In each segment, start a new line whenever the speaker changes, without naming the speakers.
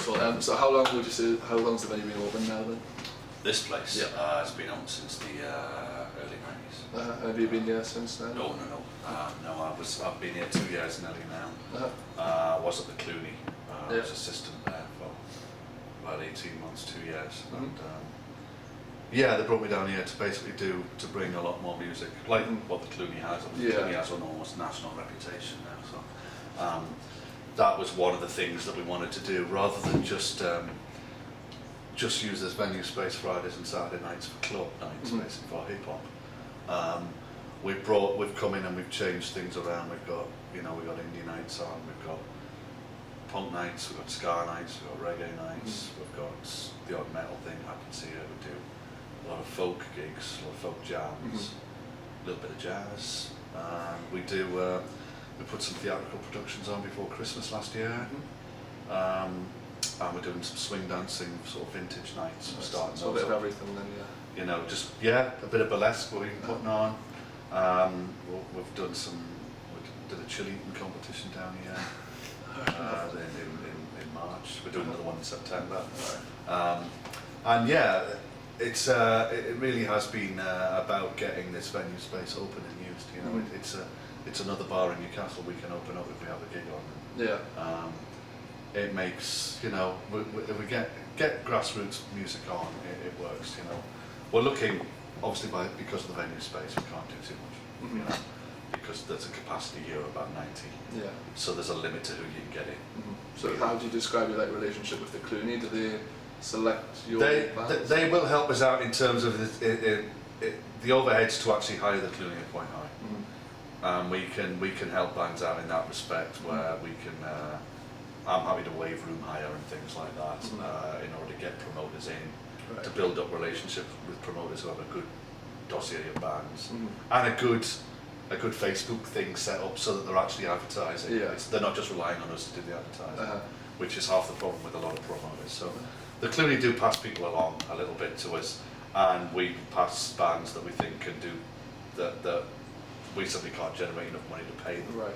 Wonderful. So how long would you say? How long's the venue been open now then?
This place has been open since the early 90s.
Have you been here since then?
No. I've been here 2 years nearly now. I was at the Clooney. I was assistant there for about 18 months, 2 years. And, they brought me down here to basically to bring a lot more music, like what the Clooney has. The Clooney has an almost national reputation now. So that was one of the things that we wanted to do, rather than just use this venue space Fridays and Saturday nights for club nights, basically for hip hop. We've come in and we've changed things around. We've got indie nights on, we've got punk nights, we've got ska nights, we've got reggae nights, we've got the odd metal thing happens here. We do a lot of folk gigs, a lot of folk jams, a little bit of jazz. We put some theatrical productions on before Christmas last year. And we're doing some swing dancing, sort of vintage nights. Starting
so a bit of everything then,
You know, a bit of burlesque we're even putting on. We've done we did a chili eating competition down here in March. We're doing another one in September. And it really has been about getting this venue space open and used. You know, it's another bar in Newcastle we can open up if we have a gig on. It makes, if we get grassroots music on, it works, We're looking, obviously because of the venue space, we can't do too much, because there's a capacity here of about 90. So there's a limit to who you can get in.
So how do you describe your relationship with the Clooney? Do they select your bands?
They will help us out in terms of the overheads to actually hire the Clooney are quite high. We can help bands out in that respect, where we can. I'm happy to waive room hire and things like that in order to get promoters in, to build up relationships with promoters who have a good dossier of bands and a good Facebook thing set up so that they're actually advertising. They're not just relying on us to do the advertising, which is half the problem with a lot of promoters. So the Clooney do pass people along a little bit to us, and we pass bands that we think can do that we simply can't generate enough money to pay them.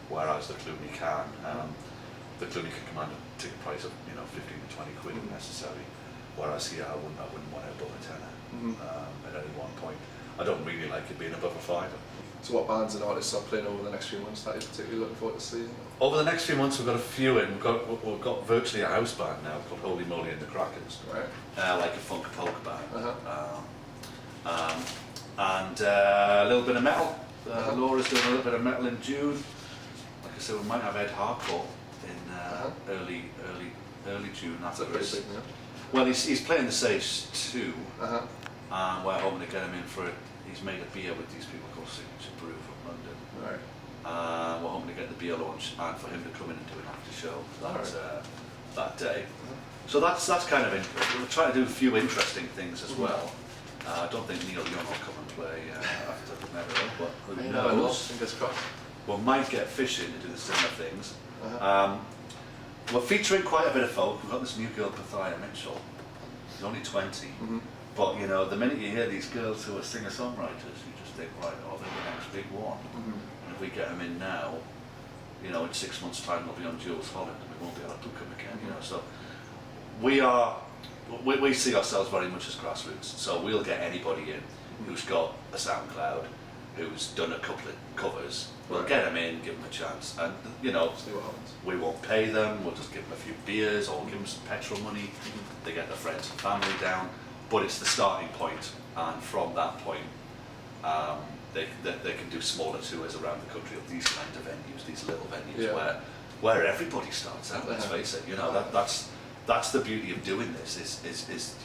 Whereas the Clooney can. The Clooney can command a ticket price of 15 to 20 quid if necessary, whereas here I wouldn't want it above a tenner at any one point. I don't really like it being above a fiver.
So what bands and artists are playing over the next few months that you're particularly looking forward to seeing?
Over the next few months we've got a few in. We've got virtually a house band now called Holy Moly and the Crackers, like a funk polka band, and a little bit of metal. Laura's doing a little bit of metal in June. Like I said, we might have Ed Hardcore in early June. That's a very big, well, he's playing the Sage 2, and we're hoping to get him in for it. He's made a beer with these people called Signature Brew from London. We're hoping to get the beer launch and for him to come in and do an after show that day. So that's kind of interesting. We're trying to do a few interesting things as well. I don't think Neil Young will come and play after Never, but who knows?
Fingers crossed.
We might get Fish in to do the similar things. We're featuring quite a bit of folk. We've got this new girl, Pathia Mitchell. She's only 20, but the minute you hear these girls who are singer-songwriters, you just think, right, they're the next big one. And if we get them in now, in 6 months' time they'll be on Jules Holland and we won't be able to book them again. So we see ourselves very much as grassroots. So we'll get anybody in who's got a SoundCloud, who's done a couple of covers. We'll get them in, give them a chance, and we won't pay them. We'll just give them a few beers or give them some petrol money. They get their friends and family down, but it's the starting point, and from that point, they can do smaller tours around the country of these kinds of venues, these little venues where everybody starts out. Let's face it, that's the beauty of doing this. Is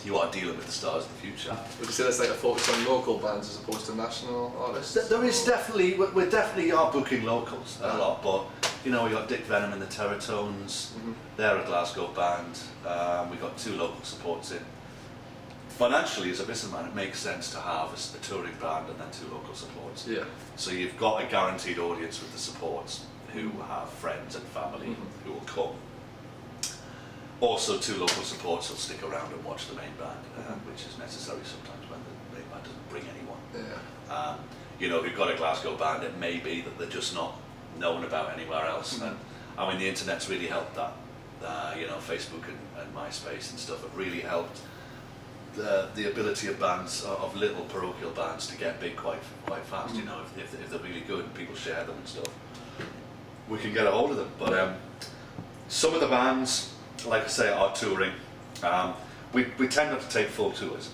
you are dealing with the stars of the future.
Would you say there's like a focus on local bands as opposed to national artists?
There is definitely, we definitely are booking locals a lot, but we got Dick Venom and the Terratones, they're a Glasgow band, we got 2 local supports in. Financially, as a businessman, it makes sense to have a touring band and then 2 local supports. So you've got a guaranteed audience with the supports who have friends and family who will come. Also, 2 local supports will stick around and watch the main band, which is necessary sometimes when the main band doesn't bring anyone. If you've got a Glasgow band, it may be that they're just not known about anywhere else. And I mean, the internet's really helped that you know, Facebook and MySpace and stuff have really helped the ability of bands, of little parochial bands, to get big quite fast. You know, if they're really good and people share them and stuff, we can get a hold of them. But some of the bands, like I say, are touring. We tend not to take full tours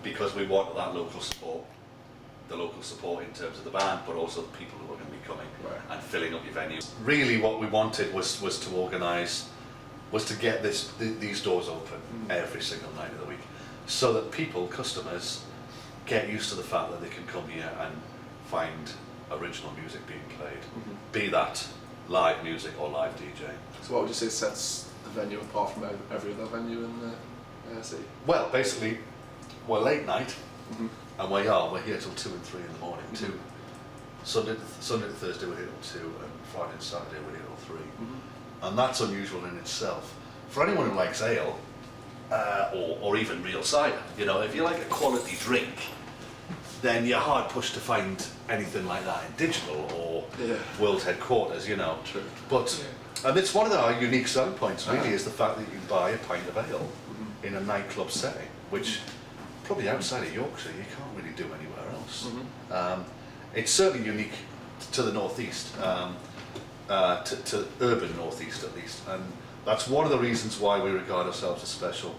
because we want that local support. The local support in terms of the band, but also the people who are going to be coming and filling up your venue. Really, what we wanted was to organise, was to get these doors open every single night of the week, so that people, customers, get used to the fact that they can come here and find original music being played, be that live music or live DJing.
So what would you say sets the venue apart from every other venue in the city?
Well, basically, we're late night. And we're here till 2 and 3 in the morning. Sunday to Thursday we're here till 2, and Friday and Saturday we're here till 3. And that's unusual in itself. For anyone who likes ale, or even real cider, you know, if you like a quality drink, then you're hard pushed to find anything like that in digital or world headquarters, you know.
True.
But and it's one of our unique selling points really, is the fact that you can buy a pint of ale in a nightclub setting, which probably outside of Yorkshire you can't really do anywhere else. It's certainly unique to the northeast, to urban northeast at least, and that's one of the reasons why we regard ourselves as special.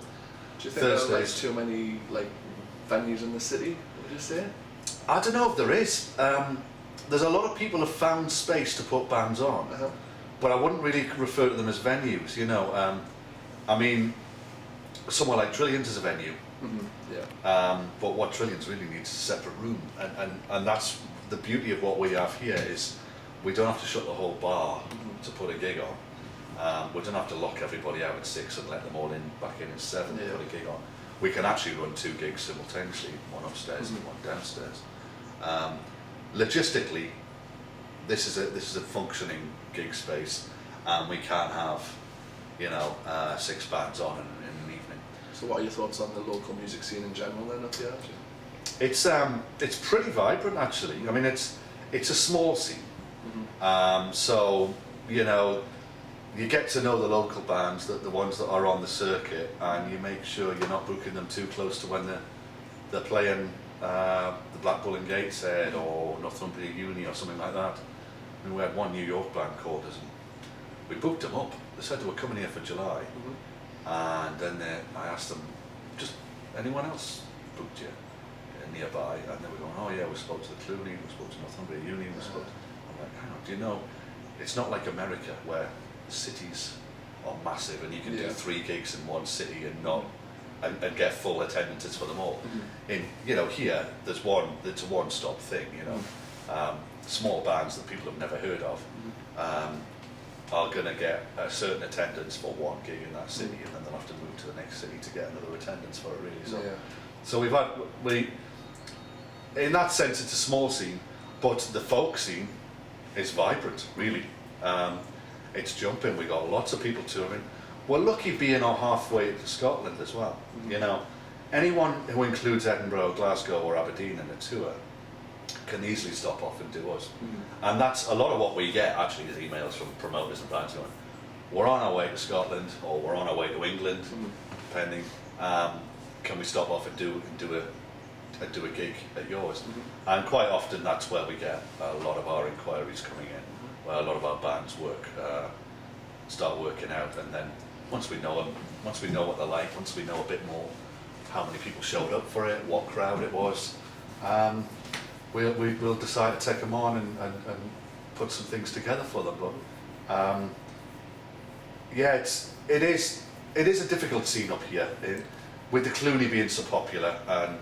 Do you think there are like too many like venues in the city, would you say?
I don't know if there is. There's a lot of people have found space to put bands on, but I wouldn't really refer to them as venues, you know. I mean, somewhere like Trillions is a venue. But what Trillions really needs is a separate room, and that's the beauty of what we have here, is we don't have to shut the whole bar to put a gig on. We don't have to lock everybody out at 6 and let them all back in at 7 to put a gig on. We can actually run 2 gigs simultaneously, one upstairs and one downstairs. Logistically, this is a functioning gig space, and we can't have, you know, 6 bands on in an evening.
So what are your thoughts on the local music scene in general then up here?
It's pretty vibrant actually. I mean, it's a small scene, so you know, you get to know the local bands, the ones that are on the circuit, and you make sure you're not booking them too close to when they're playing the Black Bull in Gateshead or Northumbria Uni or something like that. I mean, we had one New York band called us, and we booked them up. They said they were coming here for July, and then I asked them, just anyone else booked you nearby? And they were going, oh yeah, we spoke to the Clooney, we spoke to Northumbria Uni, we spoke. I'm like, hang on, do you know, it's not like America where cities are massive and you can do 3 gigs in one city and not and get full attendances for them all. In, you know, here it's a one-stop thing, you know. Small bands that people have never heard of are going to get a certain attendance for one gig in that city, and then they'll have to move to the next city to get another attendance for it, really. So in that sense it's a small scene, but the folk scene is vibrant, really. It's jumping. We got lots of people touring. We're lucky being halfway to Scotland as well. You know, anyone who includes Edinburgh, Glasgow or Aberdeen in a tour can easily stop off and do us. And that's a lot of what we get actually, is emails from promoters and bands going, we're on our way to Scotland, or we're on our way to England, depending. Can we stop off and do a gig at yours? And quite often that's where we get a lot of our inquiries coming in, where a lot of our bands start working out, and then once we know them, once we know what they're like, once we know a bit more how many people showed up for it, what crowd it was, we'll decide to take them on and put some things together for them. But yeah, it is a difficult scene up here, with the Clooney being so popular and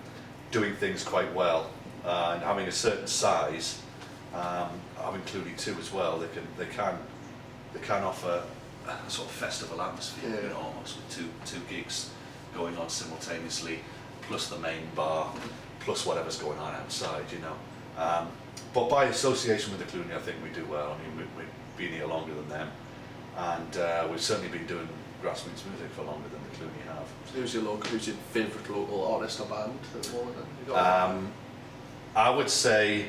doing things quite well, and having a certain size, having Clooney too as well. They can offer a sort of festival atmosphere, you know, almost with two gigs going on simultaneously, plus the main bar, plus whatever's going on outside, you know. But by association with the Clooney, I think we do well. I mean, we've been here longer than them, and we've certainly been doing grassroots music for longer than the Clooney have.
Who's your favourite local artist or band at the moment?
I would say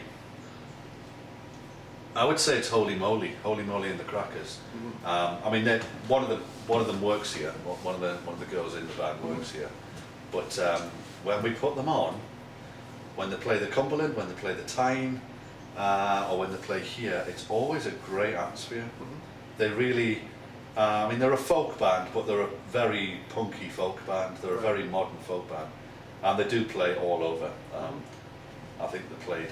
I would say it's Holy Moly and the Crackers. I mean, one of them works here. One of the girls in the band works here. But when we put them on, when they play the Cumberland, when they play the Tyne, or when they play here, it's always a great atmosphere. They really, I mean, they're a folk band, but they're a very punky folk band. They're a very modern folk band, and they do play all over. I think they played.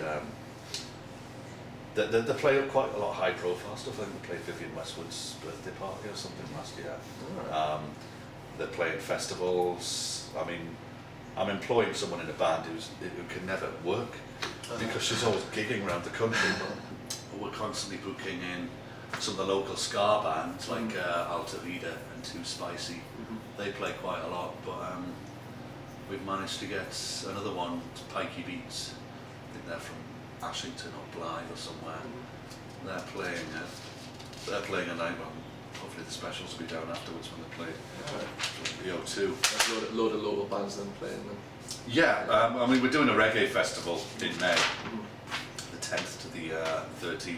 They play quite a lot of high profile stuff. I think they played Vivienne Westwood's birthday party or something last year. They're playing festivals. I mean, I'm employing someone in a band who can never work because she's always gigging around the country. But we're constantly booking in some of the local ska bands like Alta Vida and Too Spicy. They play quite a lot, but we've managed to get another one, Pikey Beats. I think they're from Ashington or Blythe or somewhere. They're playing a night. Well, hopefully the specials will be down afterwards when they play the O2.
There's a load of local bands then playing them.
Yeah, I mean we're doing a reggae festival in May, the 10th to the 13th,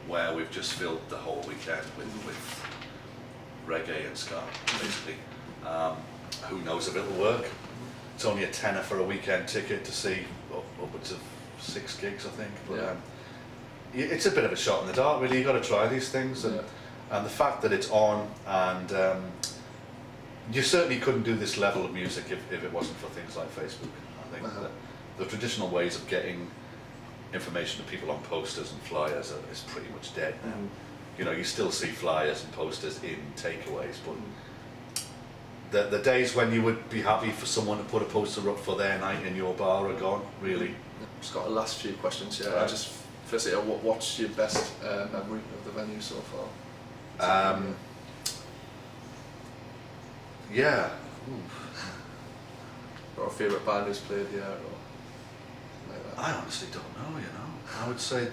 where we've just filled the whole weekend with reggae and ska, basically. Who knows if it'll work? It's only a tenner for a weekend ticket to see upwards of 6 gigs, I think. But it's a bit of a shot in the dark, really. You've got to try these things, and the fact that it's on, and you certainly couldn't do this level of music if it wasn't for things like Facebook. I think that the traditional ways of getting information to people on posters and flyers is pretty much dead now. You know, you still see flyers and posters in takeaways, but the days when you would be happy for someone to put a poster up for their night in your bar are gone, really.
Just got a last few questions here. Just firstly, what's your best memory of the venue so far?
Yeah.
Or a favourite band who's played here, or like that?
I honestly don't know. You know, I would say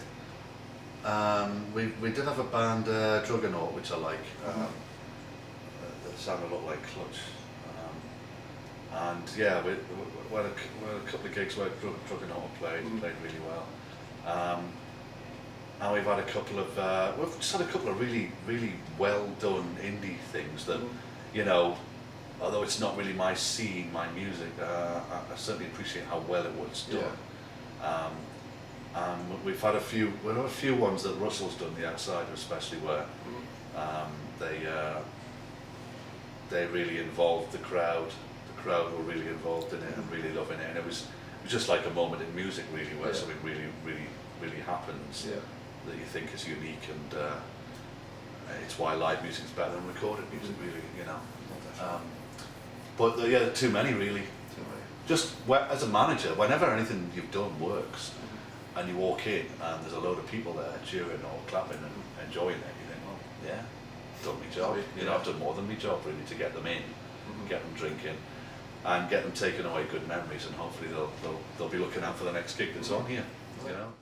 we did have a band, Juggernaut, which I like. That sounded a lot like Clutch. And yeah, we had a couple of gigs where Juggernaut played really well. And we've had a couple of we've just had a couple of really well done indie things that, you know, although it's not really my scene, my music, I certainly appreciate how well it was done. And we've had a few ones that Russell's done, The Outsider especially, where they really involved the crowd. The crowd were really involved in it and really loving it, and it was just like a moment in music, really, where something really happens that you think is unique, and it's why live music is better than recorded music, really, you know. But too many, really. Just as a manager, whenever anything you've done works, and you walk in and there's a load of people there cheering or clapping and enjoying it, you think, well, yeah, done my job. You know, I've done more than my job, really, to get them in, get them drinking, and get them taking away good memories, and hopefully they'll be looking out for the next gig that's on here. You know.